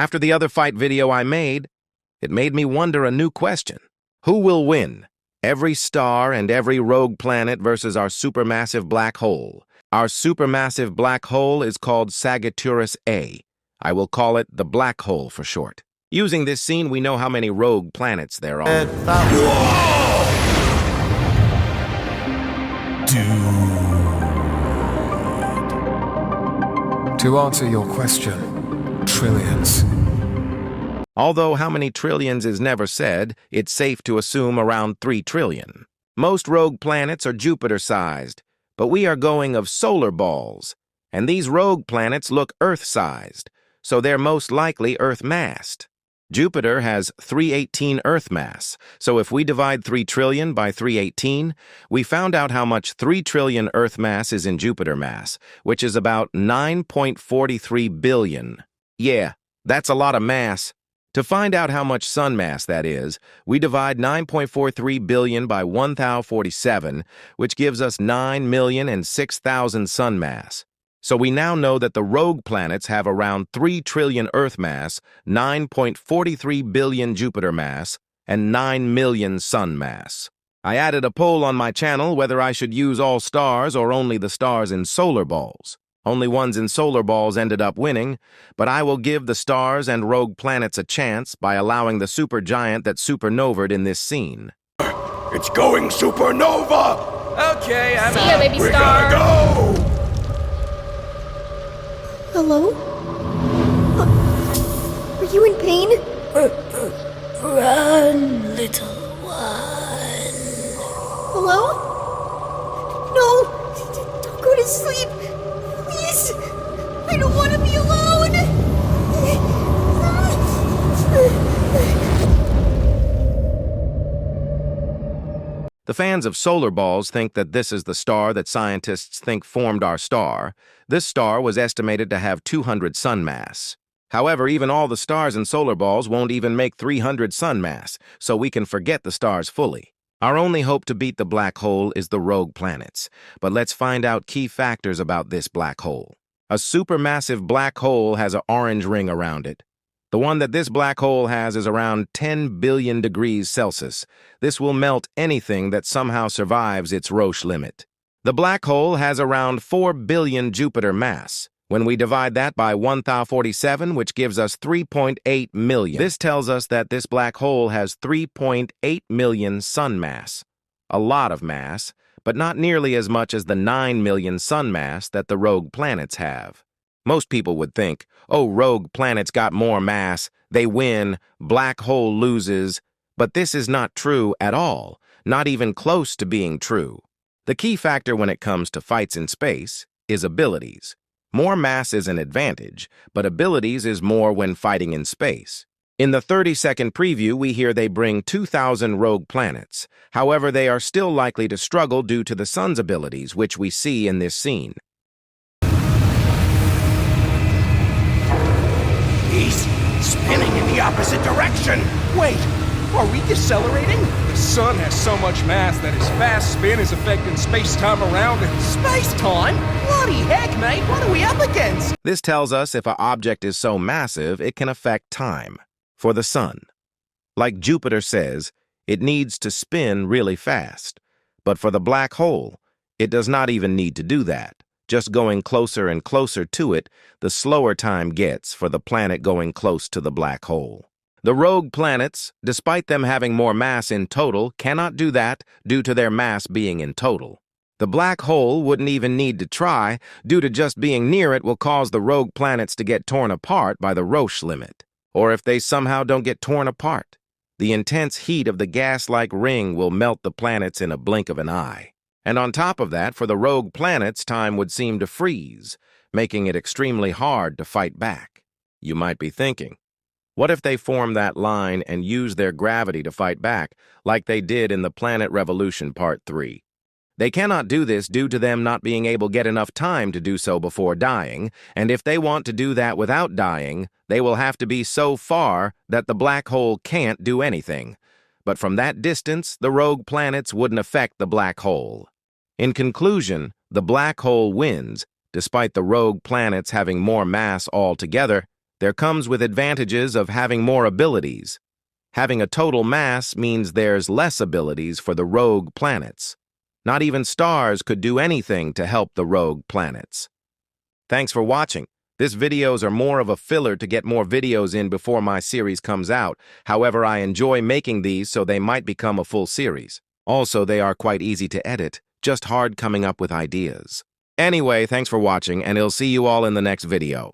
After the other fight video I made, it made me wonder a new question. Who will win? Every star and every rogue planet versus our supermassive black hole. Our supermassive black hole is called Sagittarius A. I will call it the black hole for short. Using this scene, we know how many rogue planets there are. To answer your question, trillions. Although how many trillions is never said, it's safe to assume around 3 trillion. Most rogue planets are Jupiter-sized, but we are going of solar balls, and these rogue planets look Earth-sized, so they're most likely Earth-massed. Jupiter has 318 Earth mass, so if we divide 3 trillion by 318, we found out how much 3 trillion Earth mass is in Jupiter mass, which is about 9.43 billion. Yeah, that's a lot of mass. To find out how much sun mass that is, we divide 9.43 billion by 1047, which gives us 9,006,000 sun mass. So we now know that the rogue planets have around 3 trillion Earth mass, 9.43 billion Jupiter mass, and 9 million sun mass. I added a poll on my channel whether I should use all stars or only the stars in solar balls. Only ones in solar balls ended up winning, but I will give the stars and rogue planets a chance by allowing the supergiant that supernovaed in this scene. It's going supernova! Okay, I'm See ya, baby We star. gotta go! Hello? Are you in pain? Run, little one. Hello? No! Don't go to sleep! Please! I don't want to be alone! The fans of solar balls think that this is the star that scientists think formed our star. This star was estimated to have 200 sun mass. However, even all the stars in solar balls won't even make 300 sun mass, so we can forget the stars fully. Our only hope to beat the black hole is the rogue planets, but let's find out key factors about this black hole. A supermassive black hole has an orange ring around it. The one that this black hole has is around 10 billion degrees Celsius. This will melt anything that somehow survives its Roche limit. The black hole has around 4 billion Jupiter mass. When we divide that by 1047, which gives us 3.8 million, this tells us that this black hole has 3.8 million sun mass. A lot of mass, but not nearly as much as the 9 million sun mass that the rogue planets have. Most people would think, oh, rogue planets got more mass, they win, black hole loses. But this is not true at all, not even close to being true. The key factor when it comes to fights in space is abilities. More mass is an advantage, but abilities is more when fighting in space. In the 30-second preview, we hear they bring 2,000 rogue planets. However, they are still likely to struggle due to the sun's abilities, which we see in this scene. He's spinning in the opposite direction! Wait, are we decelerating? The sun has so much mass that its fast spin is affecting space-time around it. Space-time? Bloody heck, mate, what are we up against? This tells us if an object is so massive, it can affect time. For the sun, like Jupiter says, it needs to spin really fast. But for the black hole, it does not even need to do that. Just going closer and closer to it, the slower time gets for the planet going close to the black hole. The rogue planets, despite them having more mass in total, cannot do that due to their mass being in total. The black hole wouldn't even need to try, due to just being near it will cause the rogue planets to get torn apart by the Roche limit. Or if they somehow don't get torn apart, the intense heat of the gas-like ring will melt the planets in a blink of an eye. And on top of that, for the rogue planets, time would seem to freeze, making it extremely hard to fight back. You might be thinking, what if they form that line and use their gravity to fight back, like they did in the Planet Revolution Part 3? They cannot do this due to them not being able to get enough time to do so before dying, and if they want to do that without dying, they will have to be so far that the black hole can't do anything. But from that distance, the rogue planets wouldn't affect the black hole. In conclusion, the black hole wins, despite the rogue planets having more mass altogether. There comes with advantages of having more abilities. Having a total mass means there's less abilities for the rogue planets. Not even stars could do anything to help the rogue planets. Thanks for watching. These videos are more of a filler to get more videos in before my series comes out. However, I enjoy making these, so they might become a full series. Also, they are quite easy to edit, just hard coming up with ideas. Anyway, thanks for watching, and I'll see you all in the next video.